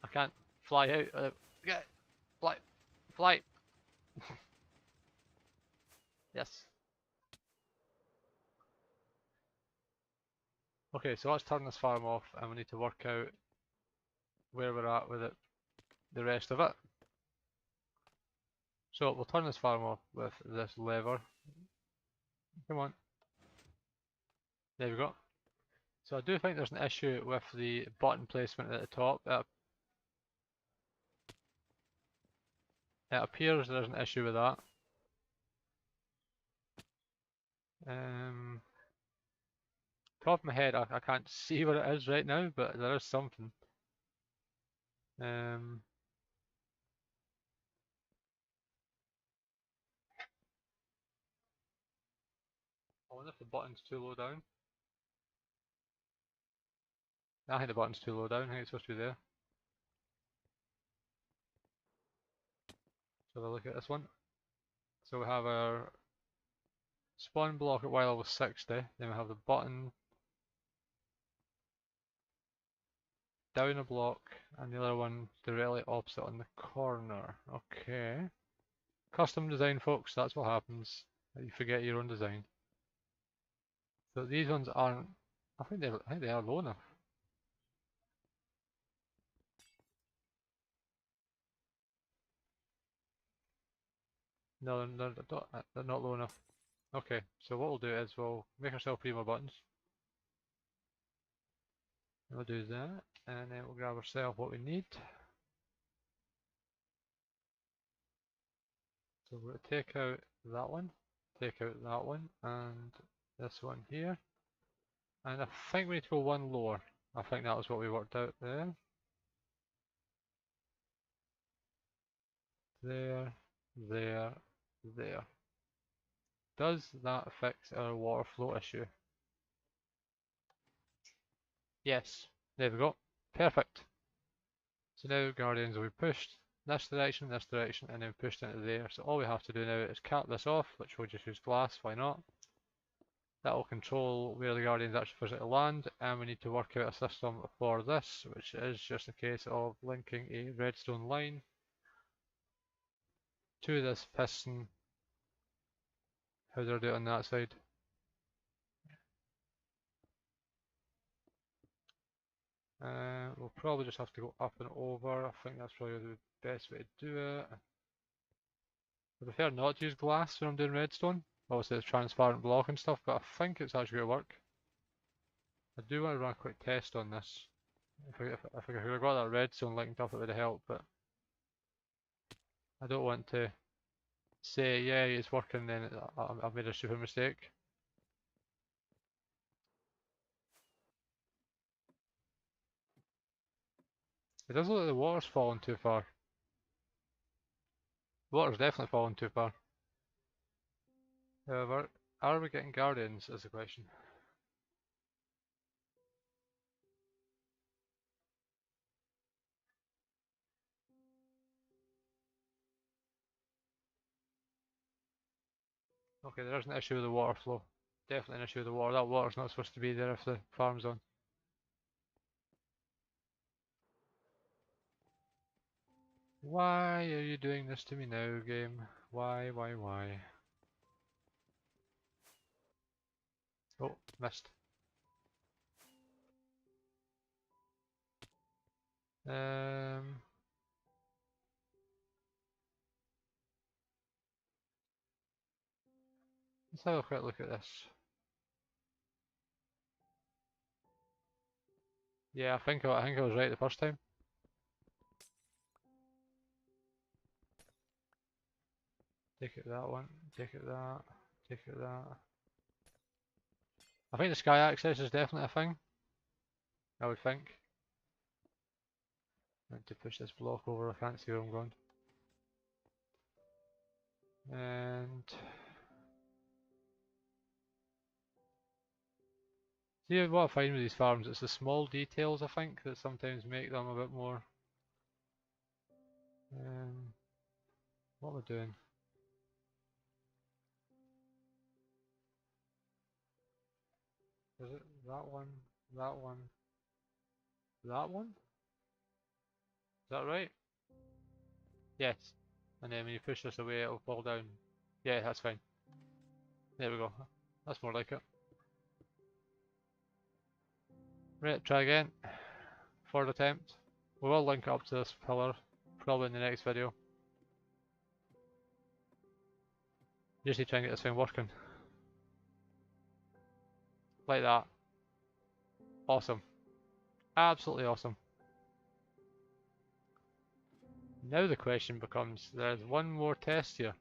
I can't fly out. Get fly. Fly. Yes. Okay, so let's turn this farm off, and we need to work out where we're at with it, the rest of it. So we'll turn this farm off with this lever. Come on. There we go. So I do think there's an issue with the button placement at the top. It appears there's an issue with that. Top of my head, I can't see what it is right now, but there is something. I wonder if the button's too low down. I think the button's too low down. I think it's supposed to be there. So we'll look at this one. So we have our spawn block at Y level 60. Then we have the button down a block, and the other one directly opposite on the corner. Okay. Custom design, folks. That's what happens. You forget your own design. So these ones aren't. I think they are low enough. No, they're not low enough. Okay, so what we'll do is we'll make ourselves 3 more buttons. We'll do that, and then we'll grab ourselves what we need. So we're going to take out that one, and this one here. And I think we need to go one lower. I think that was what we worked out there. There, there, there. Does that fix our water flow issue? Yes, there we go. Perfect. So now Guardians will be pushed this direction, and then pushed into there. So all we have to do now is cap this off, which we'll just use glass, why not? That will control where the Guardians actually physically land, and we need to work out a system for this, which is just a case of linking a redstone line to this piston. How do I do it on that side? We'll probably just have to go up and over. I think that's probably the best way to do it. I prefer not to use glass when I'm doing redstone. Obviously it's transparent block and stuff, but I think it's actually going to work. I do want to run a quick test on this. If I could have got that redstone linked up, it would have helped, but I don't want to say, yeah, it's working, then I've made a stupid mistake. It does look like the water's falling too far. The water's definitely falling too far. However, are we getting guardians is the question. Okay, there is an issue with the water flow. Definitely an issue with the water. That water's not supposed to be there if the farm's on. Why are you doing this to me now, game? Why? Oh, missed. Um, let's have a quick look at this. Yeah, I think I was right the first time. Take it that one, take it that, take it that. I think the sky access is definitely a thing. I would think. I need to push this block over, I can't see where I'm going. And see what I find with these farms, it's the small details I think that sometimes make them a bit more. What am I doing? Is it that one, that one, that one? Is that right? Yes. And then when you push this away, it'll fall down. Yeah, that's fine. There we go. That's more like it. Right, try again. Third attempt. We will link up to this pillar, probably in the next video. Just need to try and get this thing working. Like that. Awesome. Absolutely awesome. Now the question becomes, there's one more test here.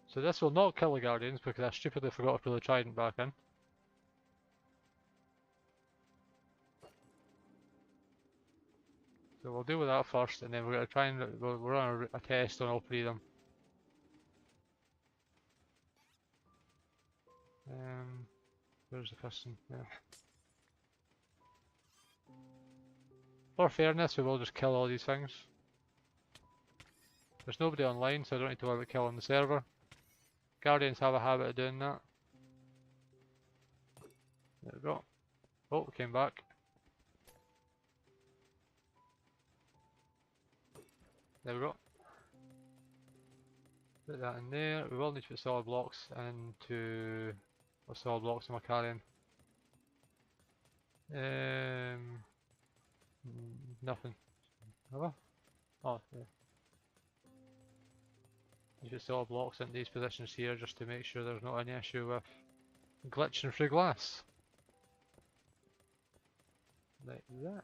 So this will not kill the Guardians because I stupidly forgot to put the Trident back in. So we'll deal with that first, and then we're going to try and we'll run a test on all three of them. Where's the custom? Yeah. For fairness, we will just kill all these things. There's nobody online, so I don't need to worry about killing the server. Guardians have a habit of doing that. There we go. Oh, we came back. There we go. Put that in there. We will need to put solid blocks into... What solid blocks am I carrying? Nothing. Have I? Oh, yeah. You put solid blocks in these positions here just to make sure there's not any issue with glitching through glass. Like that.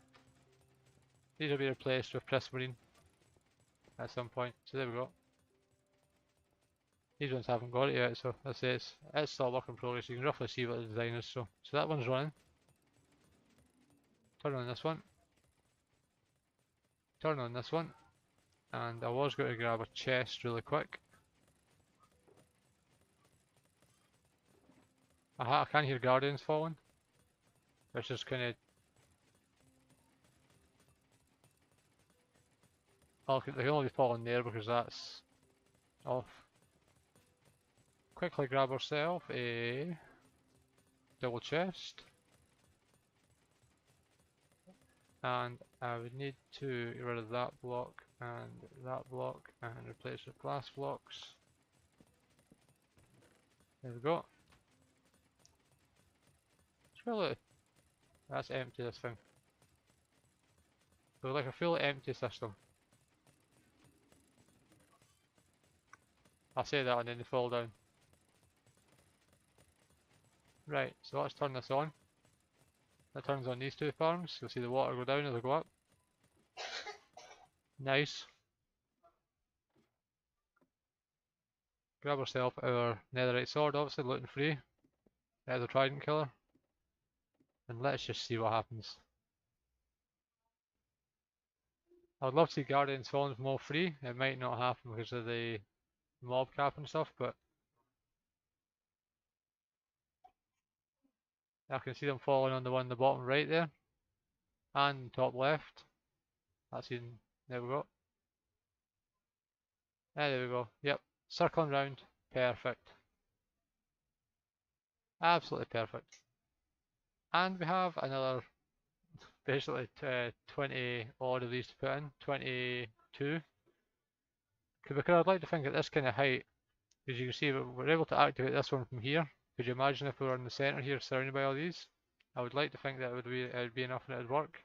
These will be replaced with prismarine at some point. So there we go. These ones haven't got it yet, so that's it. It's still a work in progress. You can roughly see what the design is. So that one's running. Turn on this one. Turn on this one. And I was going to grab a chest really quick. Aha, I can hear guardians falling. Which is kind of... Oh, they can only be falling there because that's off. Quickly grab ourselves a double chest. And I would need to get rid of that block and replace with glass blocks. There we go. It's really... That's empty, this thing. So like a fully empty system. I say that and then they fall down. Right, so let's turn this on. That turns on these two farms. You'll see the water go down as I go up. Nice. Grab ourselves our netherite sword, obviously looting free. There's a trident killer. And let's just see what happens. I'd love to see guardians falling from all free. It might not happen because of the mob cap and stuff, but I can see them falling on the one in the bottom right there. And top left. That's even, there we go. There we go. Yep. Circling round. Perfect. Absolutely perfect. And we have another, basically 20 odd of these to put in. 22. Because I'd like to think at this kind of height, as you can see, we're able to activate this one from here. Could you imagine if we were in the centre here, surrounded by all these? I would like to think that it would be enough and it would work.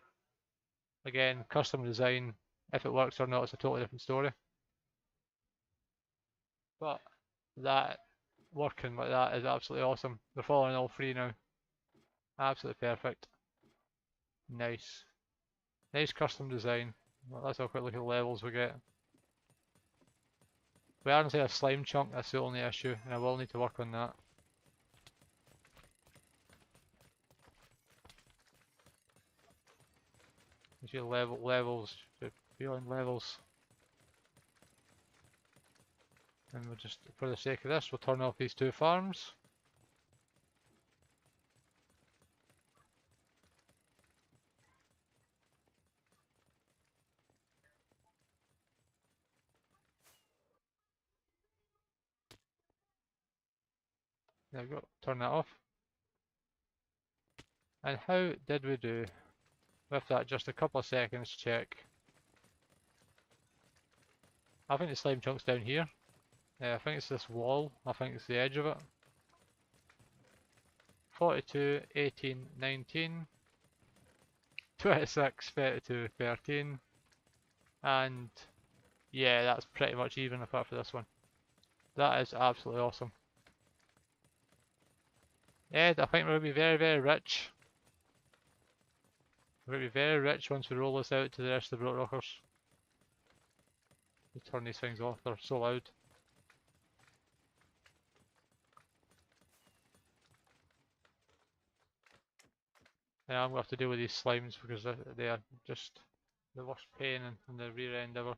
Again, custom design, if it works or not, it's a totally different story. But that working like that is absolutely awesome. They're following all three now. Absolutely perfect. Nice. Nice custom design. Well, let's have a quick look at the levels we get. We are inside a slime chunk, that's the only issue, and I will need to work on that. You see levels, beyond levels. And we'll just, for the sake of this, we'll turn off these two farms. There we go, turn that off. And how did we do with that? Just a couple of seconds check. I think the slime chunk's down here. I think it's this wall, I think it's the edge of it. 42, 18, 19, 26, 32, 13, and yeah, that's pretty much even apart from this one. That is absolutely awesome. Ed, I think we're going to be very, very rich. We're going to be very rich once we roll this out to the rest of the Broke Rockers. We turn these things off, they're so loud. Yeah, I'm going to have to deal with these slimes because they are just the worst pain in the rear end ever.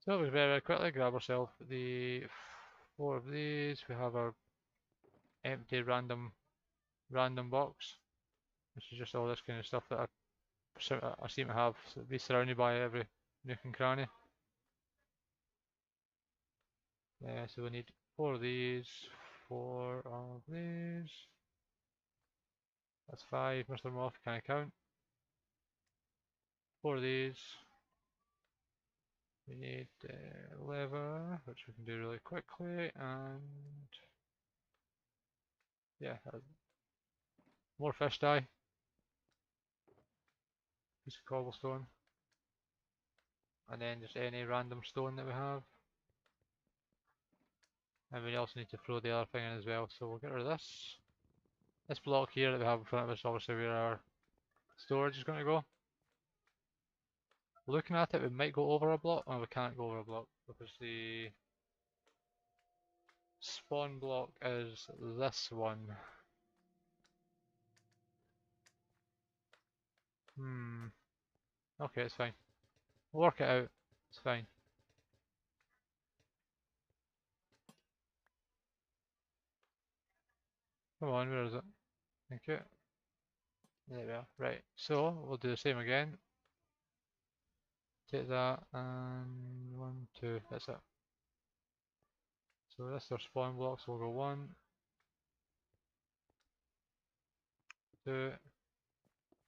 So we very, very quickly grab ourselves the 4 of these. We have our empty random box, which is just all this kind of stuff that I seem to have be surrounded by every nook and cranny. Yeah, so we need 4 of these, 4 of these. That's 5, Mr. Moth, can I count? 4 of these. We need leather, which we can do really quickly, and yeah, more fish dye. Piece of cobblestone. And then just any random stone that we have. And we also need to throw the other thing in as well, so we'll get rid of this. This block here that we have in front of us, obviously where our storage is going to go. Looking at it, we might go over a block, or we can't go over a block, because the spawn block is this one. Okay, it's fine. We'll work it out, it's fine. Come on, where is it? Thank you. There we are. Right, so we'll do the same again. Take that and 1, 2, that's it. So this is our spawn blocks, so we'll go 1, 2,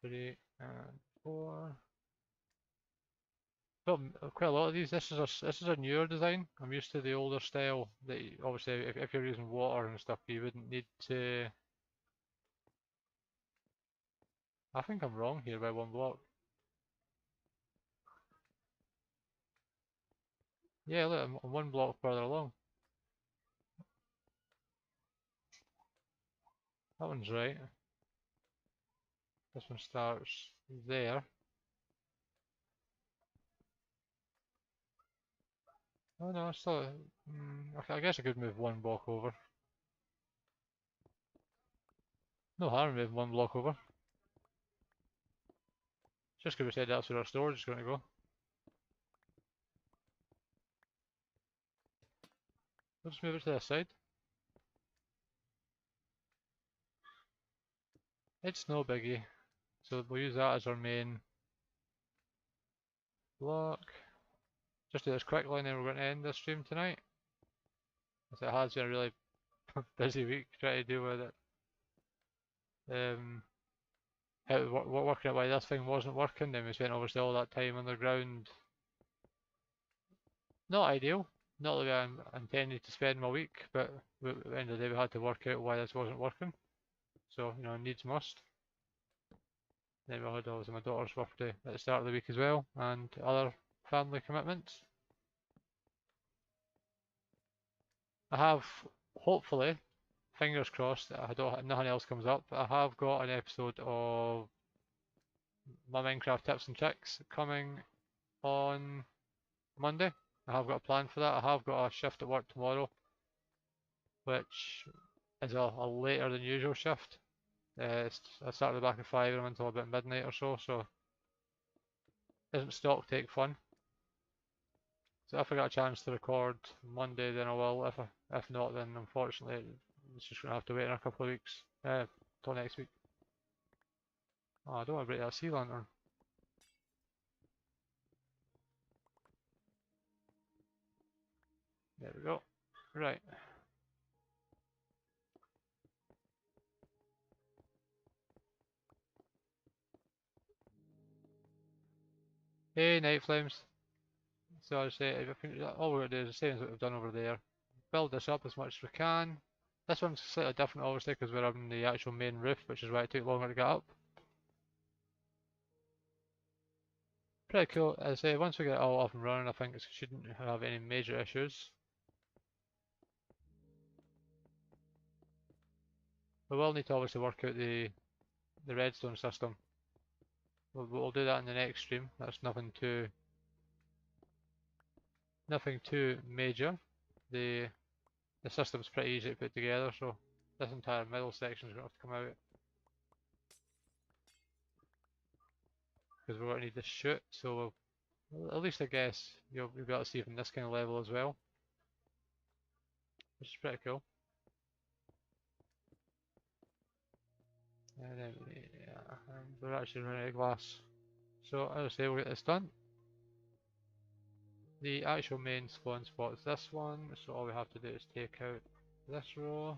3, and 4. Well, quite a lot of these. This is a newer design. I'm used to the older style. That obviously, if you're using water and stuff, you wouldn't need to. I think I'm wrong here by 1 block. Yeah, look, I'm 1 block further along. That one's right. This one starts there. Oh no, still. Okay, I guess I could move 1 block over. No harm moving 1 block over. Just because we said that's where our storage is going to go. We'll just move it to this side. It's no biggie. So we'll use that as our main block. Just do this quickly and then we're going to end this stream tonight. As it has been a really busy week trying to deal with it. Working out why this thing wasn't working, then we spent obviously all that time underground. Not ideal. Not the way I intended to spend my week, but at the end of the day we had to work out why this wasn't working. So, you know, needs must. Then we had obviously my daughter's birthday at the start of the week as well, and other family commitments. I have, hopefully, fingers crossed, nothing else comes up. I have got an episode of my Minecraft tips and tricks coming on Monday. I have got a plan for that. I have got a shift at work tomorrow, which is a later than usual shift. I started back at 5 and I'm until about midnight or so, so isn't stock take fun. So if I get a chance to record Monday, then I will. If not, then unfortunately it's just gonna have to wait a couple of weeks till next week. Oh, I don't want to break that sea lantern. There we go. Right. Hey, Night Flames. So I say, I think all we're going to do is the same as what we've done over there. Build this up as much as we can. This one's slightly different obviously because we're on the actual main roof, which is why it took longer to get up. Pretty cool. As I say, once we get it all up and running, I think it shouldn't have any major issues. We will need to obviously work out the redstone system. We'll do that in the next stream. That's nothing too major. The system's pretty easy to put together, so this entire middle section is going to have to come out because we're going to need this chute. So at least I guess you'll be able to see from this kind of level as well, which is pretty cool. And then yeah, we're actually running out of glass. So as I say, we'll get this done. The actual main spawn spot is this one, so all we have to do is take out this row.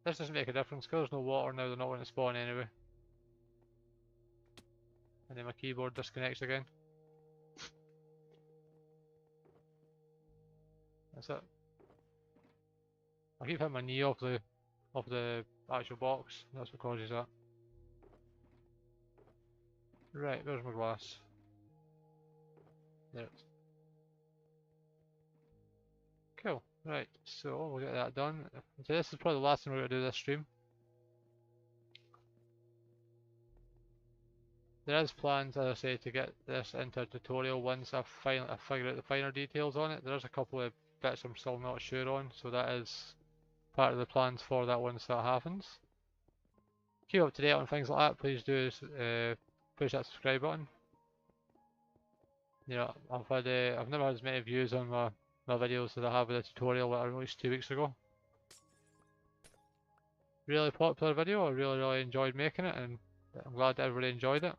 This doesn't make a difference because there's no water now, they're not going to spawn anyway. And then my keyboard disconnects again. That's it. I keep hitting my knee off the actual box, that's what causes that. Right, where's my glass? There it is. Cool, right, so we'll get that done. So this is probably the last thing we're going to do this stream. There is plans, as I say, to get this into a tutorial once I figure out the finer details on it. There's a couple of bits I'm still not sure on, so that is part of the plans for that once that happens. Keep up to date on things like that, please do push that subscribe button. You know, I've never had as many views on my videos as I have with the tutorial that I released 2 weeks ago. Really popular video, I really enjoyed making it, and I'm glad that everybody enjoyed it.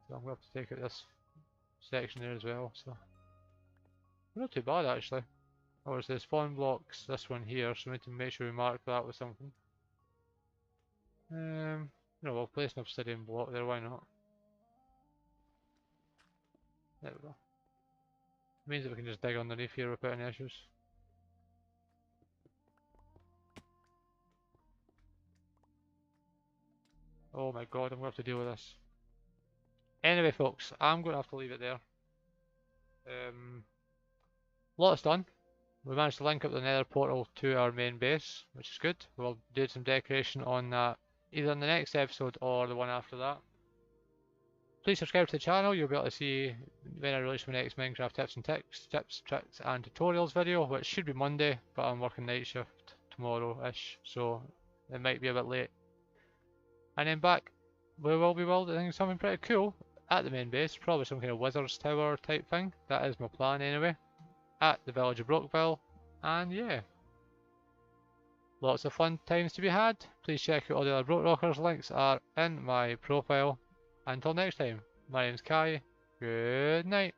So I'm going to have to take out this section there as well, so not too bad actually. Oh, there's the spawn blocks, this one here, so we need to make sure we mark that with something. No, we'll place an obsidian block there, why not? There we go. Means that we can just dig underneath here without any issues. Oh my god, I'm going to have to deal with this. Anyway folks, I'm going to have to leave it there. Lots done. We managed to link up the nether portal to our main base, which is good. We'll do some decoration on that either in the next episode or the one after that. Please subscribe to the channel, you'll be able to see when I release my next Minecraft tips, tricks and tutorials video, which should be Monday, but I'm working night shift tomorrow-ish, so it might be a bit late. And then back, we will be building something pretty cool at the main base, probably some kind of wizard's tower type thing. That is my plan anyway, at the village of Brookville, and yeah. Lots of fun times to be had. Please check out all the other Brokerockers, links are in my profile. Until next time, my name's Kai, good night.